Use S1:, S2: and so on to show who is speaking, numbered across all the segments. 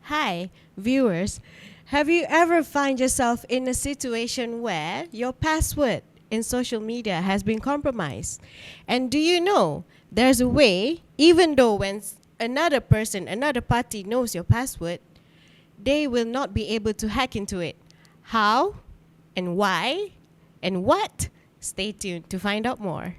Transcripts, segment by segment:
S1: Hi, viewers. Have you ever find yourself in a situation where your password in social media has been compromised? And do you know there's a way, even though another person, another party knows your password, they will not be able to hack into it? How and why and what? Stay tuned to find out more.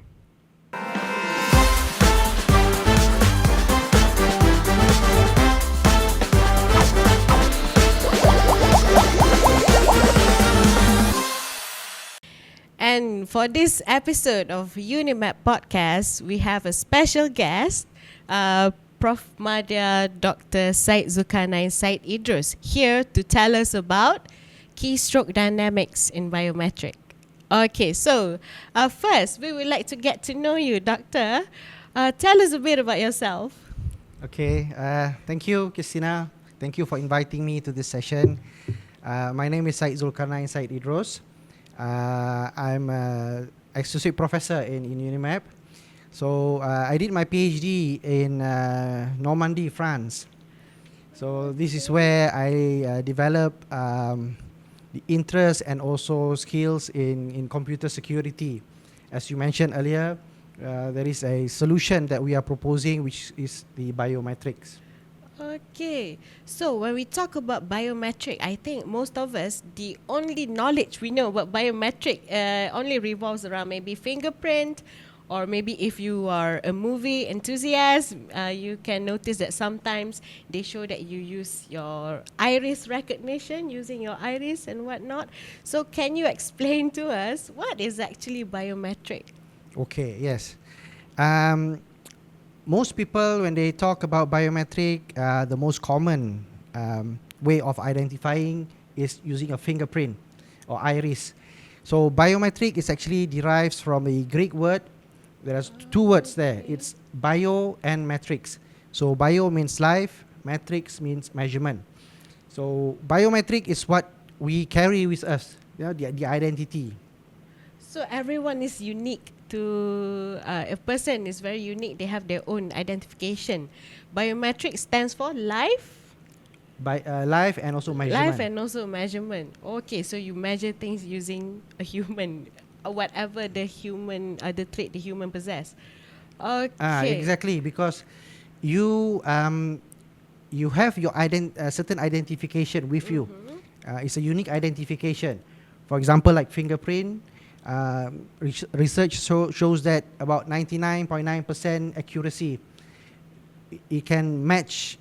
S1: And for this episode of UniMAP podcast, we have a special guest, Prof. Madya, Dr. Syed Zulkarnain, Syed Idrus, here to tell us about keystroke dynamics in biometric. Okay, so first, we would like to get to know you, Doctor. Tell us a bit about yourself.
S2: Okay, thank you, Christina. Thank you for inviting me to this session. My name is Syed Zulkarnain, Syed Idrus. I'm an associate professor in UniMAP. So I did my PhD in Normandy, France. So this is where I developed the interest and also skills in computer security. As you mentioned earlier, there is a solution that we are proposing, which is the biometrics.
S1: Okay, so when we talk about biometric, I think most of us, the only knowledge we know about biometric only revolves around maybe fingerprint, or maybe if you are a movie enthusiast, you can notice that sometimes they show that you use your iris recognition, using your iris and whatnot. So can you explain to us what is actually biometric?
S2: Okay, yes. Most people, when they talk about biometric, the most common way of identifying is using a fingerprint or iris. So biometric is actually derives from a Greek word. There are two words there. It's bio and matrix. So bio means life, matrix means measurement. So biometric is what we carry with us, the identity.
S1: So everyone is unique to a person is very unique. They have their own identification. Biometric stands for life.
S2: Life and also measurement.
S1: Life and also measurement. Okay, so you measure things using a human, whatever the human, the trait the human possess. Okay.
S2: Exactly, because you you have your certain identification with you. It's a unique identification. For example, like fingerprint. Research shows that about 99.9% accuracy. It can match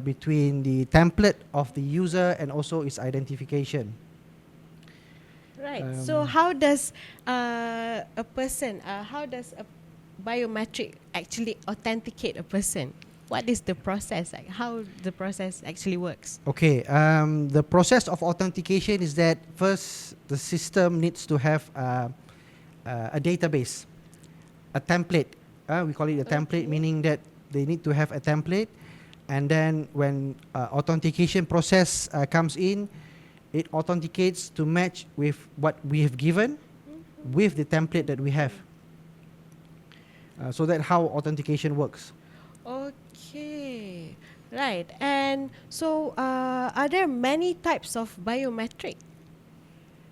S2: between the template of the user and also its identification.
S1: Right. So how does a person, how does a biometric actually authenticate a person? What is the process? Like how the process actually works?
S2: Okay. The process of authentication is that first the system needs to have a database, a template. We call it a template, meaning that they need to have a template. And then when authentication process comes in, it authenticates to match with what we have given with the template that we have. So that's how authentication works.
S1: Okay, right. And so, are there many types of biometric?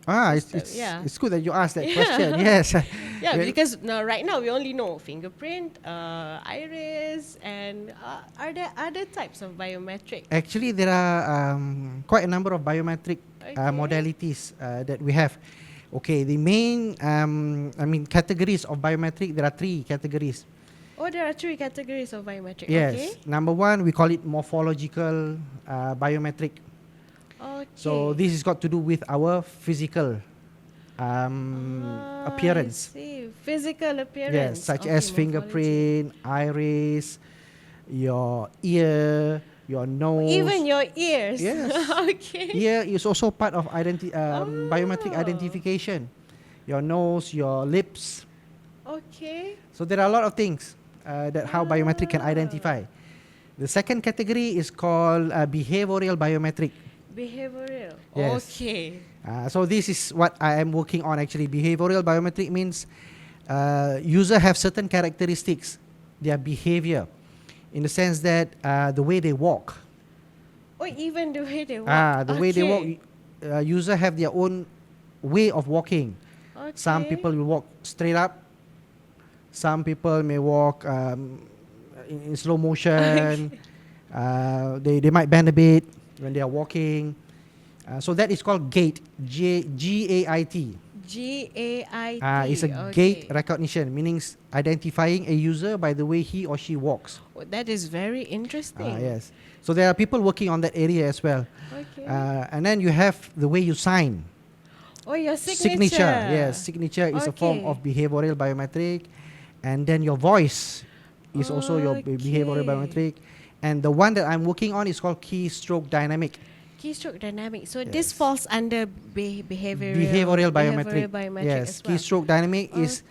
S2: It's good that you asked that question. Yes.
S1: Yeah, because right now we only know fingerprint, iris, and are there other types of biometric?
S2: Actually, there are quite a number of biometric modalities that we have. Okay, the main, categories of biometric, there are three categories.
S1: Oh, there are three categories of biometric.
S2: Yes.
S1: Okay.
S2: Number one, we call it morphological biometric.
S1: Okay.
S2: So this is got to do with our physical appearance.
S1: I see. Physical appearance.
S2: Yes, such as fingerprint, iris, your ear, your nose.
S1: Even your ears.
S2: Yes.
S1: Okay.
S2: Ear is also part of biometric identification. Your nose, your lips.
S1: Okay.
S2: So there are a lot of things that how biometric can identify. The second category is called behavioral biometric.
S1: Behavioral.
S2: Yes.
S1: Okay.
S2: So this is what I am working on actually. Behavioral biometric means user have certain characteristics, their behavior, in the sense that the way they walk,
S1: Oh, even the way they walk.
S2: The way they walk, user have their own way of walking. Some people will walk straight up. Some people may walk in slow motion. They might bend a bit when they are walking. So that is called gait. G-A-I-T.
S1: G-A-I-T.
S2: It's a gait recognition, meaning identifying a user by the way he or she walks.
S1: Oh, that is very interesting.
S2: Yes. So there are people working on that area as well.
S1: Okay.
S2: And then you have the way you sign.
S1: Oh, your signature.
S2: Yes, signature is a form of behavioral biometric. And then your voice is also your behavioral biometric. And the one that I'm working on is called keystroke dynamic.
S1: Keystroke dynamic. So this falls under
S2: behavioral biometric. Yes,
S1: as well.
S2: keystroke dynamic is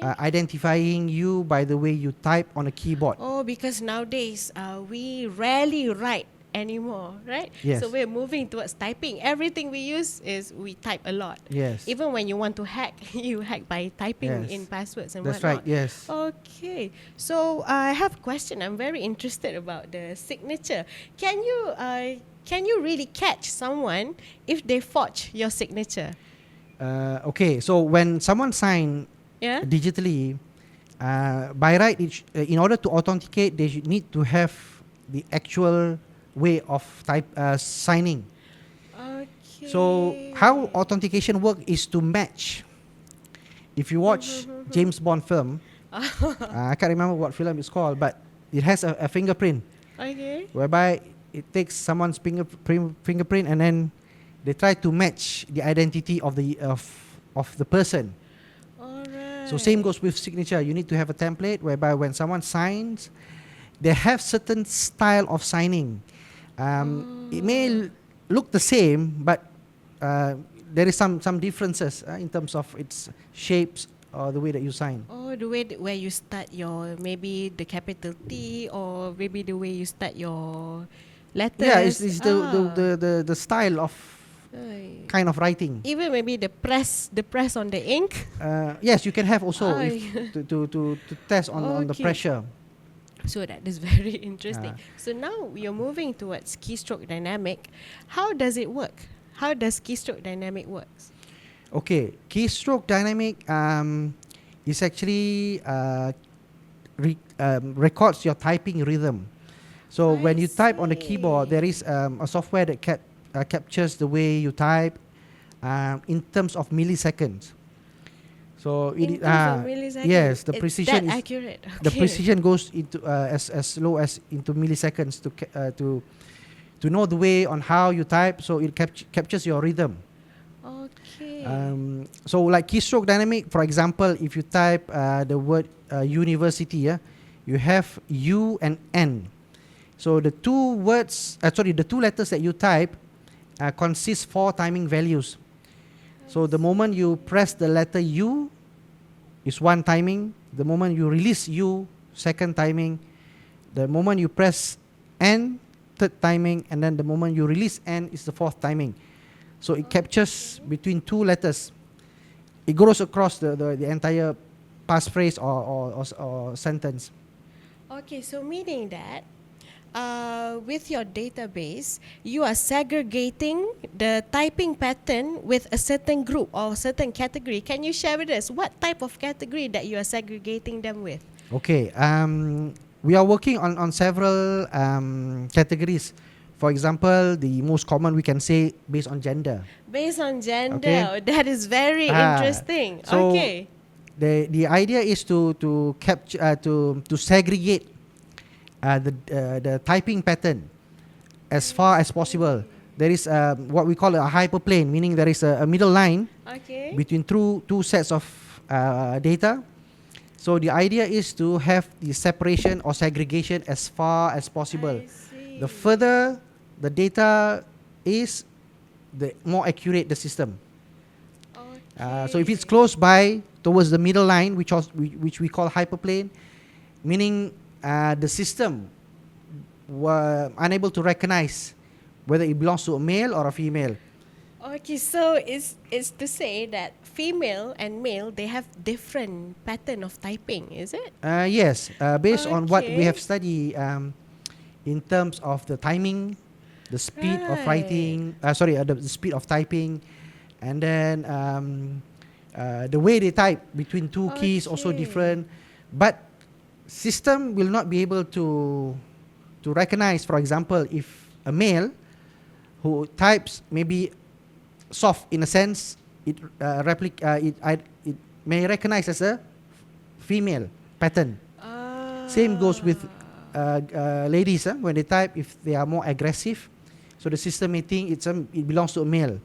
S2: identifying you by the way you type on a keyboard.
S1: Oh, because nowadays we rarely write anymore, right?
S2: Yes.
S1: So we're moving towards typing. Everything we use is we type a lot.
S2: Yes.
S1: Even when you want to hack, you hack by typing
S2: Yes.
S1: in passwords and
S2: That's
S1: whatnot.
S2: right, yes.
S1: Okay. So I have a question. I'm very interested about the signature. Can you really catch someone if they forge your signature?
S2: Okay, so when someone sign
S1: Yeah.
S2: digitally, by right, in order to authenticate, they should need to have the actual way of signing.
S1: Okay.
S2: So how authentication work is to match. If you watch James Bond film, I can't remember what film it's called, but it has a fingerprint,
S1: Okay.
S2: whereby it takes someone's fingerprint and then they try to match the identity of the person.
S1: Alright.
S2: So same goes with signature. You need to have a template whereby when someone signs, they have certain style of signing. It may look the same, but there is some differences in terms of its shapes or the way that you sign.
S1: Oh, the way where you start your, maybe the capital T, or maybe the way you start your letters.
S2: Yeah, it's the style of
S1: Ay.
S2: kind of writing.
S1: Even maybe the press on the ink.
S2: Yes, you can have also
S1: Ay.
S2: to test on the
S1: Okay.
S2: pressure.
S1: So that is very interesting.
S2: Ah.
S1: So now we are moving towards keystroke dynamic. How does it work? How does keystroke dynamic works?
S2: Okay, keystroke dynamic is actually records your typing rhythm. So
S1: I
S2: when you type on the
S1: see.
S2: keyboard, there is a software that captures the way you type in terms of milliseconds. So
S1: In terms of milliseconds,
S2: yes, the
S1: it's
S2: precision
S1: that
S2: is
S1: accurate.
S2: the
S1: Okay.
S2: precision goes into as low as into milliseconds to know the way on how you type. So it captures your rhythm.
S1: Okay.
S2: So like keystroke dynamic, for example, if you type the word university, you have U and N. So the two letters that you type consist 4 timing values. So the moment you press the letter U is 1 timing. The moment you release U, 2nd timing. The moment you press N, 3rd timing. And then the moment you release N is the 4th timing. So it captures between 2 letters. It goes across the entire passphrase or sentence.
S1: Okay, so meaning that with your database, you are segregating the typing pattern with a certain group or certain category. Can you share with us what type of category that you are segregating them with?
S2: Okay, we are working on several categories. For example, the most common we can say based on gender.
S1: Based on gender.
S2: Okay.
S1: Oh, that is very interesting.
S2: So
S1: Okay.
S2: the idea is to capture to segregate the typing pattern as far as possible. There is what we call a hyperplane, meaning there is a middle line
S1: Okay.
S2: between two sets of data. So the idea is to have the separation or segregation as far as possible.
S1: I see.
S2: The further the data is, the more accurate the system. So if it's close by towards the middle line, which we call hyperplane, meaning the system were unable to recognize whether it belongs to a male or a female.
S1: Okay, so it's to say that female and male, they have different pattern of typing, is it?
S2: Yes, based on what we
S1: Okay.
S2: have studied in terms of the timing the speed of
S1: Right.
S2: writing, the speed of typing, and then the way they type between two keys also
S1: Okay.
S2: different. But system will not be able to recognize, for example, if a male who types maybe soft in a sense, it may recognize as a female pattern. Same goes with ladies, when they type, if they are more aggressive, so the system may think it belongs to a male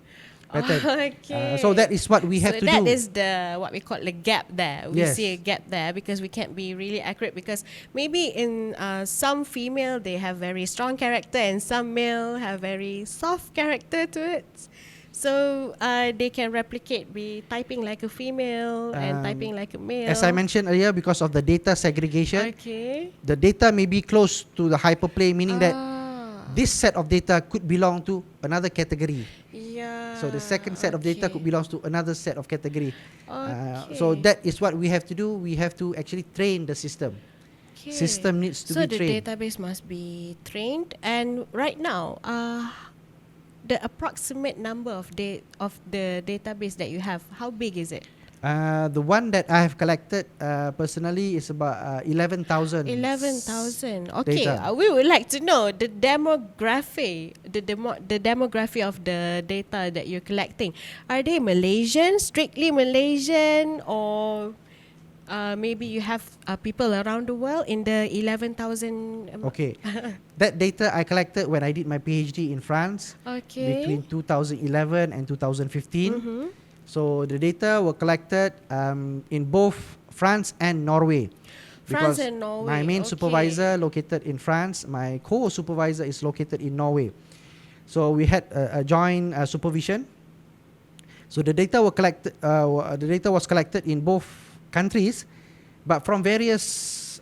S2: pattern.
S1: Okay.
S2: So that is what we have to
S1: So that
S2: do.
S1: is the what we call the gap there. We
S2: Yes.
S1: see a gap there because we can't be really accurate, because maybe in some female they have very strong character and some male have very soft character to it. So they can replicate be typing like a female and typing like a male.
S2: As I mentioned earlier, because of the data segregation,
S1: Okay.
S2: the data may be close to the hyperplane, meaning that this set of data could belong to another category.
S1: Yeah.
S2: So the second set of data could belong to another set of category.
S1: Okay.
S2: So that is what we have to do. We have to actually train the system.
S1: Okay.
S2: System needs to
S1: so
S2: be
S1: the
S2: trained.
S1: database must be trained, and right now, the approximate number of the database that you have, how big is it?
S2: The one that I have collected personally is about 11,000.
S1: 11,000. Okay,
S2: data.
S1: we would like to know the demography, the demography of the data that you're collecting. Are they Malaysian, strictly Malaysian, or maybe you have people around the world in the 11,000?
S2: Okay. That data I collected when I did my PhD in France
S1: Okay.
S2: between 2011 and 2015.
S1: Mm-hmm.
S2: So the data were collected in both France and Norway.
S1: France
S2: Because
S1: and Norway.
S2: my main
S1: okay.
S2: supervisor located in France, my co-supervisor is located in Norway. So we had a joint supervision. So the data were collected. The data was collected in both countries, but from various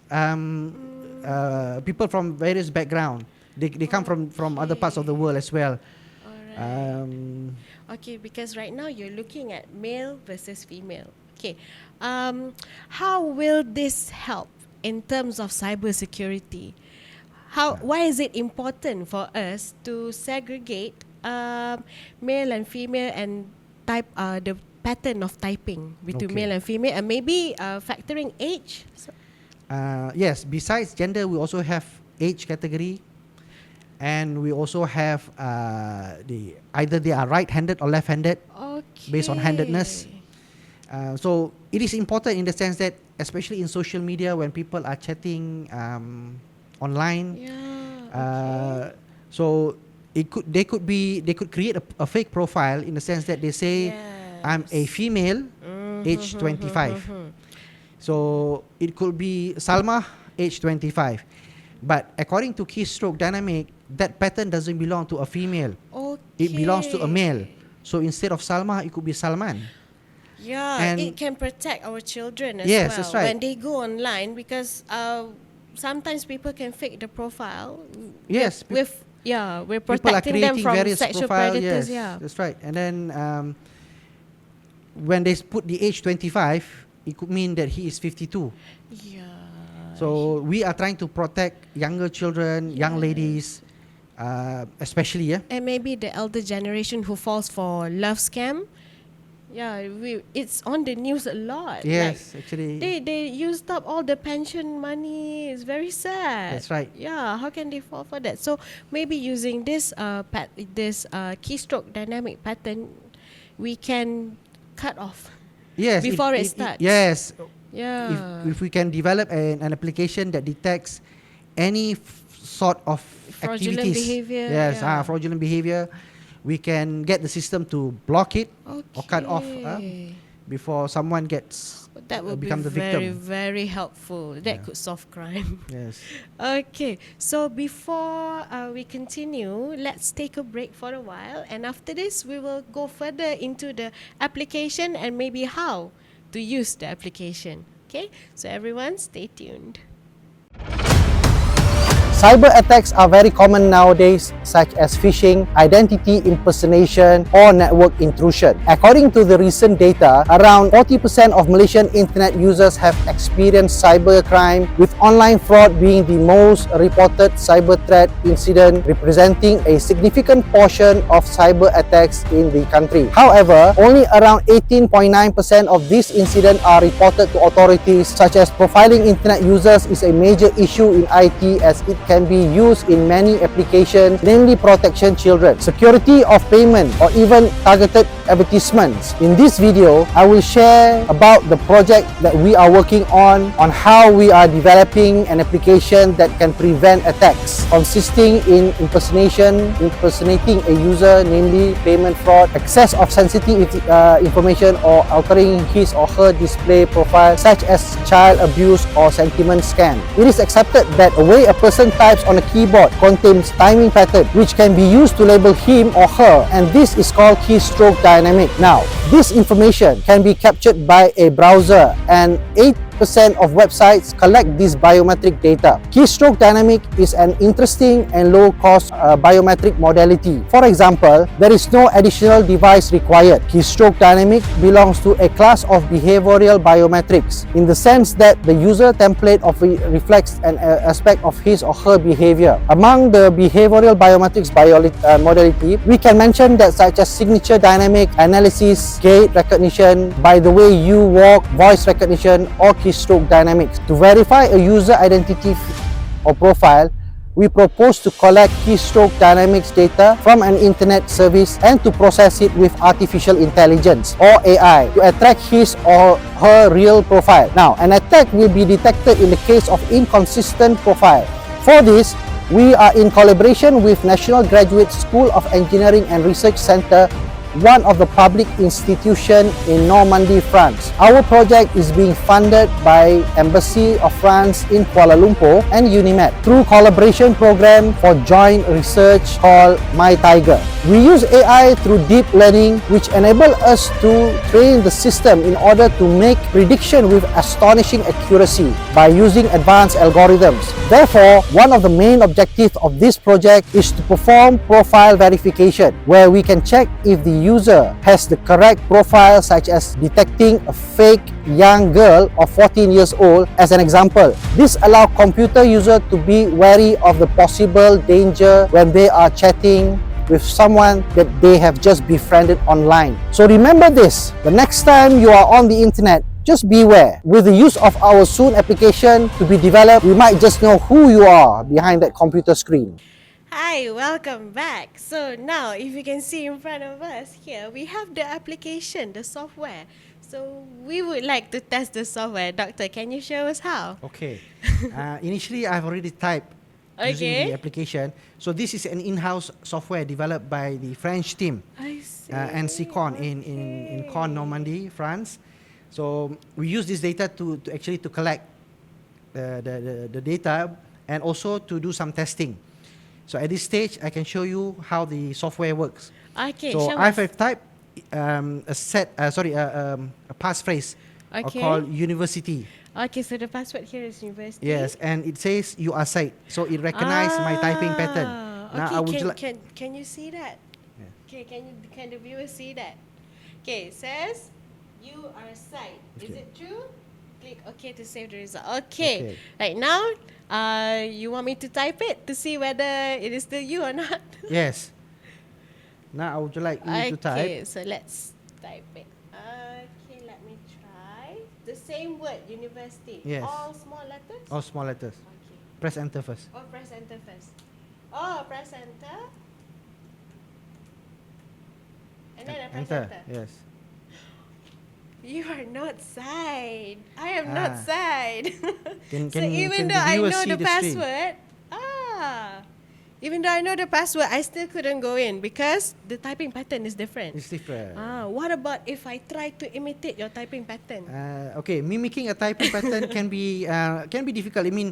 S2: people from various background. They come from other parts of the world as well.
S1: Alright. Okay, because right now you're looking at male versus female. Okay, how will this help in terms of cybersecurity? Why is it important for us to segregate male and female and type the pattern of typing between
S2: Okay.
S1: male and female, and maybe factoring age?
S2: Yes, besides gender, we also have age category, and we also have either they are right-handed or left-handed.
S1: Okay.
S2: Based on handedness. So it is important in the sense that, especially in social media, when people are chatting online,
S1: Yeah.
S2: so they could create a fake profile in the sense that they say, I'm a female, age 25. So it could be Salma, age 25. But according to keystroke dynamic, that pattern doesn't belong to a female.
S1: Okay.
S2: It belongs to a male. So instead of Salma, it could be Salman.
S1: Yeah,
S2: And
S1: it can protect our children as
S2: Yes,
S1: well
S2: that's right.
S1: when they go online, because sometimes people can fake the profile.
S2: Yes,
S1: we're
S2: people are
S1: protecting them
S2: creating
S1: from
S2: various
S1: sexual
S2: profile.
S1: predators.
S2: Yes,
S1: Yeah.
S2: that's right. And then when they put the age 25, it could mean that he is 52.
S1: Yeah.
S2: So we are trying to protect younger children, young ladies, especially. Yeah.
S1: And maybe the elder generation who falls for love scam. Yeah, it's on the news a lot.
S2: Yes,
S1: Like,
S2: actually.
S1: they used up all the pension money. It's very sad.
S2: That's right.
S1: Yeah, how can they fall for that? So maybe using this keystroke dynamic pattern, we can cut off.
S2: Yes.
S1: Before it starts.
S2: Yes.
S1: Yeah.
S2: If we can develop an application that detects any sort of
S1: Fraudulent
S2: activities,
S1: behavior,
S2: yes,
S1: yeah.
S2: fraudulent behavior, we can get the system to block it or cut off before someone gets
S1: that would
S2: become
S1: be
S2: the
S1: very,
S2: victim.
S1: very helpful. That could solve crime.
S2: Yes.
S1: Okay, so before we continue, let's take a break for a while, and after this we will go further into the application and maybe how to use the application. Okay, so everyone stay tuned.
S2: Cyber attacks are very common nowadays, such as phishing, identity impersonation, or network intrusion. According to the recent data, around 40% of Malaysian internet users have experienced cybercrime, with online fraud being the most reported cyber threat incident, representing a significant portion of cyber attacks in the country. However, only around 18.9% of these incidents are reported to authorities, such as profiling internet users is a major issue in IT as it can be used in many applications, namely protection children, security of payment, or even targeted advertisements. In this video, I will share about the project that we are working on how we are developing an application that can prevent attacks, consisting in impersonating a user, namely payment fraud, access of sensitive information, or altering his or her display profile, such as child abuse or sentiment scan. It is accepted that the way a person types on a keyboard contains timing pattern which can be used to label him or her, and this is called keystroke dynamic. Now, this information can be captured by a browser, and 8% of websites collect this biometric data. Keystroke dynamic is an interesting and low-cost biometric modality. For example, there is no additional device required. Keystroke dynamic belongs to a class of behavioral biometrics in the sense that the user template reflects an aspect of his or her behavior. Among the behavioral biometrics modality, we can mention that such as signature dynamic analysis, gait recognition, by the way you walk, voice recognition, or keystroke dynamics. To verify a user identity or profile, we propose to collect keystroke dynamics data from an internet service and to process it with artificial intelligence or AI to attract his or her real profile. Now, an attack will be detected in the case of inconsistent profile. For this, we are in collaboration with National Graduate School of Engineering and Research Centre, one of the public institutions in Normandy, France. Our project is being funded by Embassy of France in Kuala Lumpur and UniMAP through collaboration program for joint research called My Tiger. We use AI through deep learning, which enable us to train the system in order to make prediction with astonishing accuracy by using advanced algorithms. Therefore, one of the main objectives of this project is to perform profile verification, where we can check if the user has the correct profile, such as detecting a fake young girl of 14 years old as an example. This allows computer user to be wary of the possible danger when they are chatting with someone that they have just befriended online. So remember this, the next time you are on the internet, just beware. With the use of our soon application to be developed, we might just know who you are behind that computer screen.
S1: Hi, welcome back. So now, if you can see in front of us here, we have the application, the software. So we would like to test the software. Doctor, can you show us how?
S2: Okay. Initially, I've already typed using the application. So this is an in-house software developed by the French team
S1: I see.
S2: and Cicon in Caen, Normandy, France. So we use this data to actually collect the data and also to do some testing. So at this stage, I can show you how the software works.
S1: Okay,
S2: so
S1: show
S2: I've
S1: us.
S2: typed a passphrase called university.
S1: Okay, so the password here is university.
S2: Yes, and it says you are Syed. So it recognizes my typing pattern.
S1: Okay,
S2: I would
S1: can you see that?
S2: Yeah.
S1: Okay, can the viewer see that? Okay, it says you are Syed. Is
S2: Okay.
S1: it true? Click OK to save the result. Okay.
S2: Okay.
S1: Right now, you want me to type it to see whether it is still you or not?
S2: Yes. Now I would like you to type.
S1: Okay, so let's type it. Okay, let me try. The same word, university.
S2: Yes.
S1: All small letters?
S2: All small letters.
S1: Okay.
S2: Press enter first.
S1: Oh, press enter first. Oh, press enter. And then I press enter.
S2: Yes.
S1: You are not Syed. I am not Syed. So
S2: Can
S1: even
S2: the
S1: though I
S2: viewer
S1: know
S2: see
S1: the
S2: the screen?
S1: password, even though I know the password, I still couldn't go in because the typing pattern is different.
S2: It's different.
S1: What about if I try to imitate your typing pattern?
S2: Okay, mimicking a typing pattern can be difficult. I mean,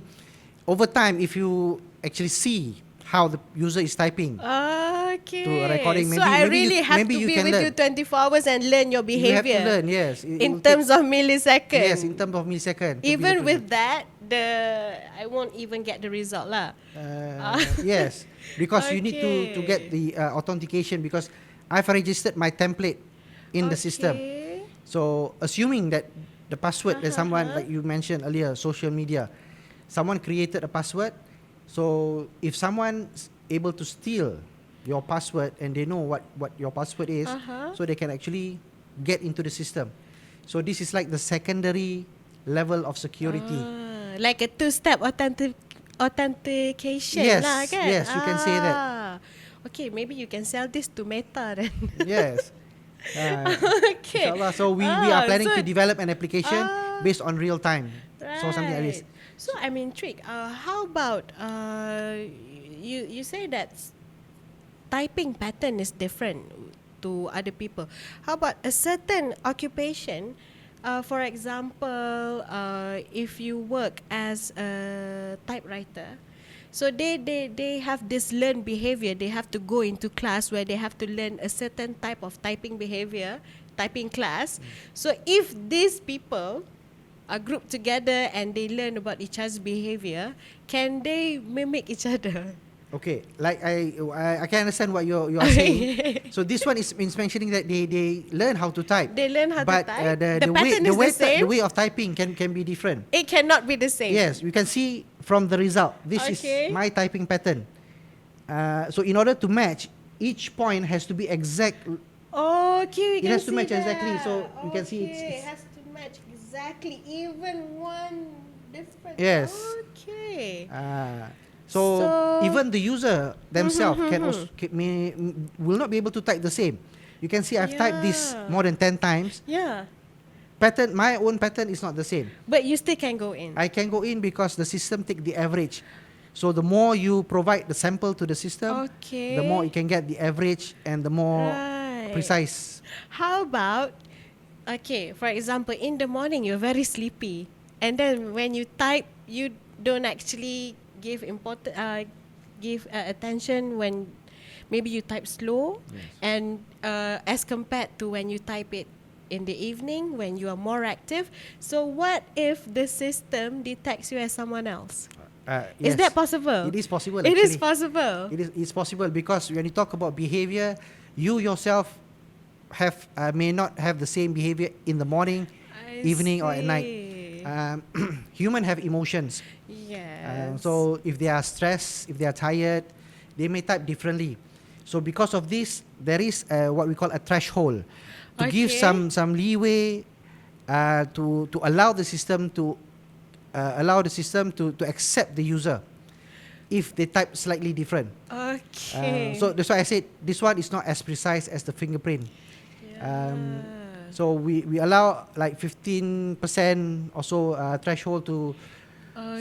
S2: over time, if you actually see how the user is typing,
S1: Okay.
S2: to a recording,
S1: so
S2: maybe-
S1: I
S2: maybe
S1: really
S2: you-
S1: have
S2: maybe
S1: to
S2: you
S1: be
S2: can
S1: with you
S2: learn.
S1: 24 hours and learn your behavior.
S2: you have to learn. Yes, it
S1: In
S2: will
S1: terms
S2: take-
S1: of milliseconds.
S2: yes, in terms of milliseconds. to be
S1: Even
S2: able to
S1: with
S2: learn.
S1: that, I won't even get the result lah.
S2: Yes, because you need to get the authentication, because I've registered my template in the system.
S1: Okay.
S2: So assuming that the password that someone, like you mentioned earlier, social media, someone created a password. So if someone's able to steal your password and they know what your password is, so they can actually get into the system. So this is like the secondary level of security.
S1: Like a two-step authentication
S2: Yes,
S1: lah, kan?
S2: yes, you can say that.
S1: Okay, maybe you can sell this to Meta then.
S2: Yes.
S1: Okay.
S2: Inshallah. So we are planning
S1: so-
S2: to develop an application based on real time. So something like this.
S1: So I'm intrigued. How about you say that typing pattern is different to other people. How about a certain occupation? For example, if you work as a typewriter, so they have this learned behavior. They have to go into class where they have to learn a certain type of typing behavior, typing class. So if these people are grouped together and they learn about each other's behavior, can they mimic each other?
S2: Okay, like I can understand what you are saying. So this one is mentioning that they learn how to type.
S1: They learn how to
S2: but
S1: type.
S2: the
S1: pattern is the same.
S2: the way of typing can be different.
S1: It cannot be the same.
S2: Yes, you can see from the result. This
S1: Okay.
S2: is my typing pattern. So in order to match, each point has to be exact.
S1: Okay, we
S2: It
S1: can
S2: has to
S1: see
S2: match exactly,
S1: that.
S2: so you can see
S1: It
S2: it's-
S1: has to match exactly, even one difference.
S2: Yes.
S1: Okay.
S2: So
S1: So-
S2: even the user themselves can also, will not be able to type the same. You can see I've typed this
S1: Yeah.
S2: more than 10 times.
S1: Yeah,
S2: Pattern, my own pattern is not the same.
S1: but you still can go in.
S2: I can go in because the system take the average. So the more you provide the sample to the system,
S1: Okay.
S2: the more you can get the average and the more
S1: Right.
S2: precise.
S1: How about, okay, for example, in the morning you're very sleepy, and then when you type, you don't actually give attention when maybe you type slow, and as compared to when you type it in the evening when you are more active. So what if the system detects you as someone else? Is
S2: Yes.
S1: that possible?
S2: It is possible.
S1: It is
S2: actually.
S1: possible.
S2: It's possible because when you talk about behavior, you yourself may not have the same behavior in the morning,
S1: I
S2: evening, or at night.
S1: see.
S2: Human have emotions.
S1: Yes.
S2: So if they are stressed, if they are tired, they may type differently. So because of this, there is what we call a threshold to give
S1: Okay.
S2: some leeway to allow the system to to accept the user if they type slightly different.
S1: Okay.
S2: So that's why I said this one is not as precise as the fingerprint. So we allow like 15% or so threshold to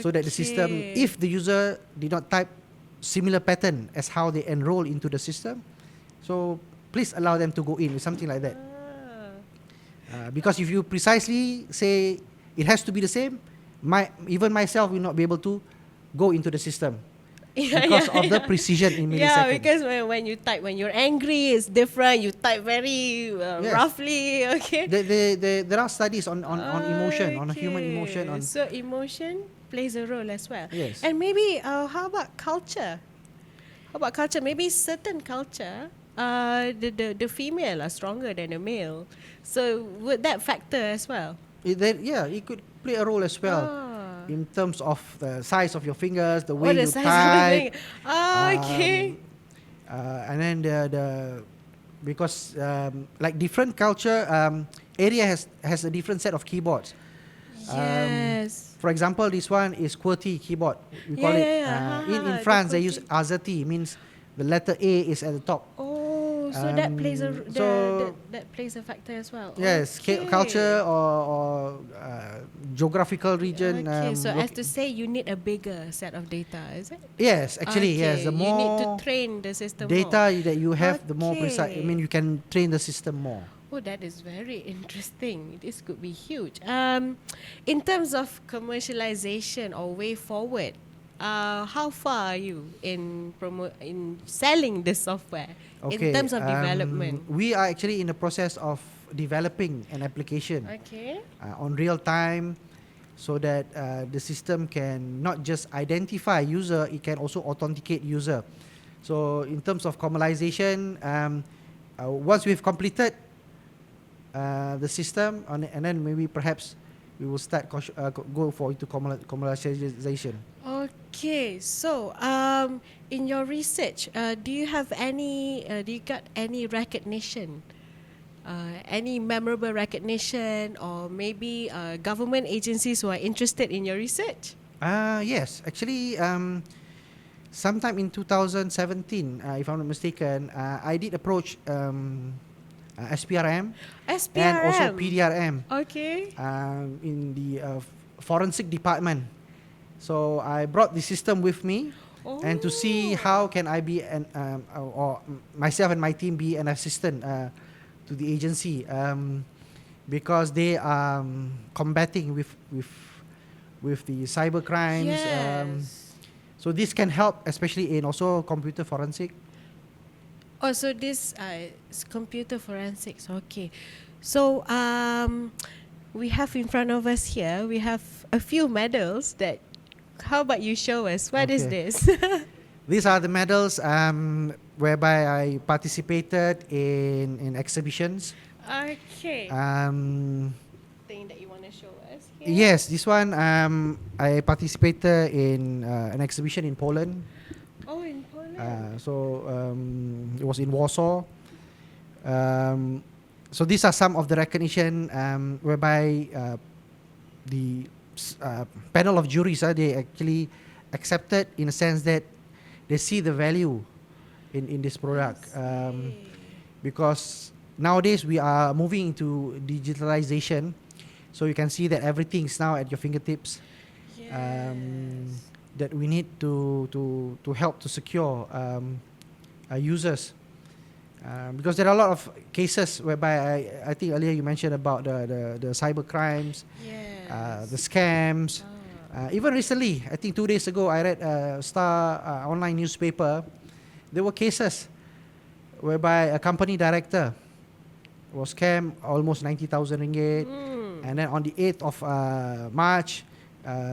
S2: so that the system,
S1: Okay.
S2: if the user did not type similar pattern as how they enroll into the system, so please allow them to go in with something like that. Because if you precisely say it has to be the same, even myself will not be able to go into the system because of the precision in milliseconds.
S1: Yeah, because when you type, when you're angry, it's different. You type very
S2: Yes.
S1: roughly. Okay.
S2: There are studies on emotion, on human emotion. On
S1: So emotion plays a role as well.
S2: Yes.
S1: And maybe how about culture? How about culture? Maybe certain culture, the female are stronger than the male. So would that factor as well?
S2: it could play a role as well in terms of the size of your fingers, the way
S1: the
S2: you
S1: size of the
S2: type.
S1: finger. Okay.
S2: And then the because like different culture area has a different set of keyboards.
S1: Yes.
S2: For example, this one is QWERTY keyboard. We call
S1: Yeah,
S2: it.
S1: yeah, yeah.
S2: In
S1: The
S2: France, they use
S1: QWERTY.
S2: AZERTY, means the letter A is at the top.
S1: Oh, so that plays a
S2: so-
S1: that plays a factor as well.
S2: Yes,
S1: Okay.
S2: culture or geographical region.
S1: Okay, so as to say, you need a bigger set of data, is it?
S2: Yes, actually, yes. The
S1: Okay, you need to
S2: more
S1: train the system
S2: data
S1: more.
S2: that you have, the more precise. I
S1: Okay.
S2: mean, you can train the system more.
S1: Oh, that is very interesting. This could be huge. In terms of commercialization or way forward, how far are you in selling this software? In terms of development.
S2: We are actually in the process of developing an application
S1: Okay.
S2: on real time. so that the system can not just identify user, it can also authenticate user. So in terms of formalization, once we've completed the system, and then maybe perhaps we will start go for into commercialization.
S1: Okay, so in your research, do you have any? Do you got any recognition? Any memorable recognition, or maybe government agencies who are interested in your research?
S2: Yes, actually, sometime in 2017, if I'm not mistaken, I did approach SPRM and also
S1: SPRM.
S2: PDRM
S1: Okay.
S2: in the forensic department. So I brought the system with me, and to see how can I be or myself and my team be an assistant to the agency, because they are combating with the cyber crimes.
S1: Yes.
S2: So this can help, especially in also computer forensic.
S1: Oh, so this is computer forensics. Okay. So we have in front of us here, we have a few medals that, how about you show us? What is
S2: Okay.
S1: this?
S2: These are the medals whereby I participated in exhibitions.
S1: Okay. Thing that you want to show us here?
S2: Yes, this one I participated in an exhibition in Poland.
S1: Oh, in Poland.
S2: It was in Warsaw. So these are some of the recognition whereby the panel of juries they actually accepted, in a sense that they see the value in this product, because nowadays we are moving into digitalization, so you can see that everything is now at your fingertips.
S1: Yes.
S2: That we need to help to secure users, because there are a lot of cases whereby I think earlier you mentioned about the cyber crimes,
S1: Yes.
S2: the scams. Even recently, I think 2 days ago, I read Star online newspaper. There were cases whereby a company director was scammed almost 90,000 ringgit, and then on the 8th of March,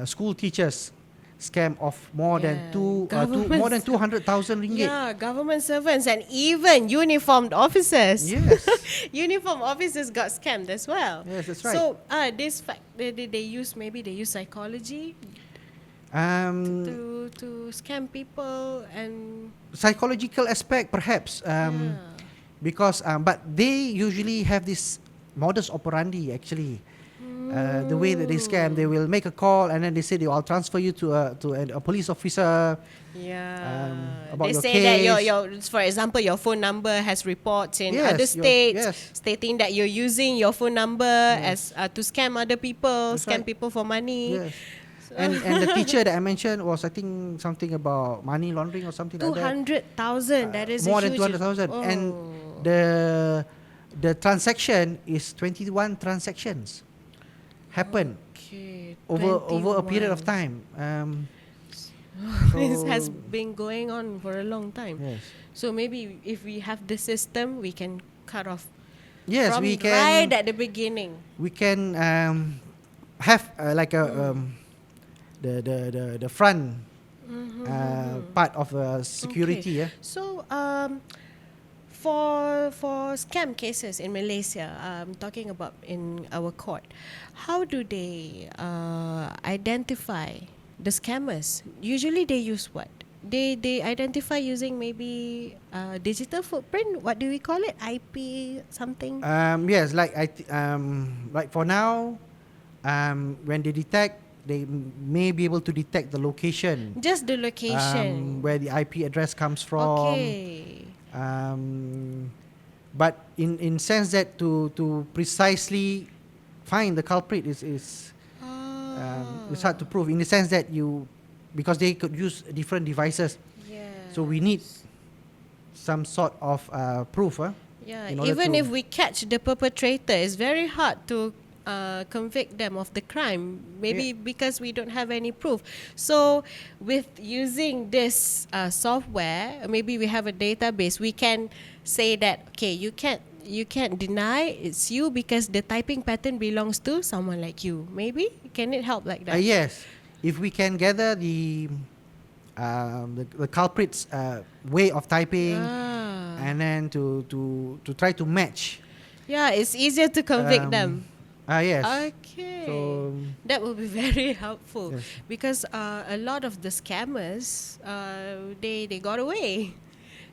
S2: school teachers scam of more than more than 200,000 ringgit.
S1: Yeah, government servants and even uniformed officers.
S2: Yes.
S1: Uniform officers got scammed as well.
S2: Yes, that's right.
S1: So this fact they use, maybe they use psychology
S2: Um,
S1: to scam people and
S2: Psychological aspect, perhaps, because but they usually have this modus operandi actually. The way that they scam, they will make a call and then they say, I'll transfer you to a police officer. About
S1: they
S2: your
S1: say
S2: case.
S1: that your for example, your phone number has reports in
S2: Yes,
S1: other states
S2: yes.
S1: stating that you're using your phone number as to scam other people,
S2: That's
S1: scam
S2: right.
S1: people for money.
S2: Yes. And the teacher that I mentioned was, I think, something about money laundering or something like that.
S1: 200,000. That is
S2: More
S1: a
S2: than
S1: huge
S2: 200,000.
S1: Oh.
S2: And the transaction is 21 transactions happen
S1: Okay,
S2: over a period of
S1: 21.
S2: time.
S1: This
S2: So-
S1: has been going on for a long time.
S2: Yes.
S1: So maybe if we have the system, we can cut off
S2: Yes,
S1: from
S2: we
S1: right
S2: can.
S1: at the beginning.
S2: We can have like a the front part of security.
S1: Okay.
S2: Yeah.
S1: So for scam cases in Malaysia, talking about in our court, how do they identify the scammers? Usually they use what? They identify using maybe digital footprint. What do we call it? IP something.
S2: Yes, like for now, when they detect, they may be able to detect the location,
S1: Just the location.
S2: where the IP address comes from.
S1: Okay.
S2: But in sense that to precisely find the culprit is it's hard to prove, in the sense that because they could use different devices, so we need some sort of proof.
S1: Yeah,
S2: in order
S1: even
S2: to-
S1: if we catch the perpetrator, it's very hard to convict them of the crime. Maybe because we don't have any proof. So, with using this software, maybe we have a database. We can say that, okay, you can't deny it's you because the typing pattern belongs to someone like you. Maybe can it help like that?
S2: Yes, if we can gather the culprit's way of typing,
S1: Ah.
S2: and then to try to match.
S1: Yeah, it's easier to convict them.
S2: Yes.
S1: Okay.
S2: So
S1: That will be very helpful
S2: yes.
S1: because a lot of the scammers, they got away.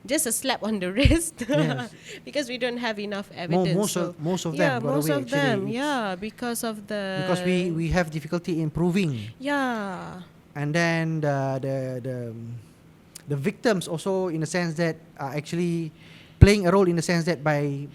S1: Just a slap on the wrist
S2: Yes.
S1: because we don't have enough evidence.
S2: Most of
S1: yeah,
S2: them got
S1: most
S2: away,
S1: of them,
S2: actually.
S1: yeah, because of the
S2: Because we have difficulty in proving,
S1: yeah.
S2: and then the victims also, in the sense that are actually playing a role, in the sense that by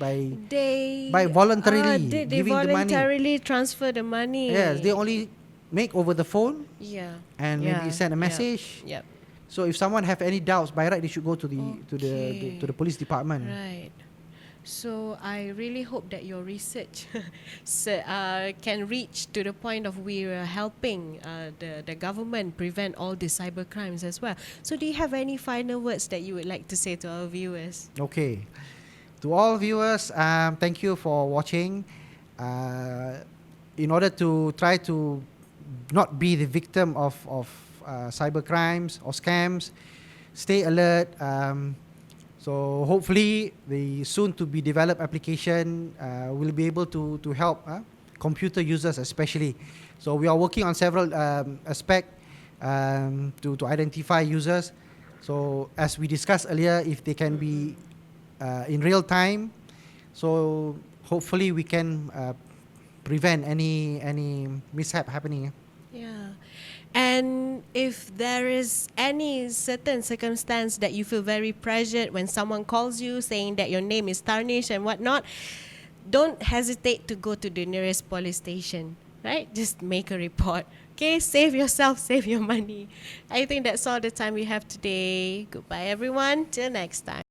S2: voluntarily
S1: they
S2: giving the money.
S1: voluntarily transfer the money.
S2: Yes, they only make over the phone
S1: yeah
S2: and
S1: yeah,
S2: maybe send a
S1: yeah,
S2: message.
S1: Yep.
S2: So if someone have any doubts, by right they should go to the
S1: Okay.
S2: to the police department.
S1: Right. So I really hope that your research can reach to the point of we are helping the government prevent all the cyber crimes as well. So do you have any final words that you would like to say to our viewers?
S2: Okay, to all viewers, thank you for watching. In order to try to not be the victim of cyber crimes or scams, stay alert. So hopefully the soon to be developed application will be able to help computer users especially. So we are working on several aspects to identify users. So as we discussed earlier, if they can be in real time, so hopefully we can prevent any mishap happening.
S1: Yeah. And if there is any certain circumstance that you feel very pressured when someone calls you saying that your name is tarnished and whatnot, don't hesitate to go to the nearest police station, right? Just make a report. Okay, save yourself, save your money. I think that's all the time we have today. Goodbye, everyone. Till next time.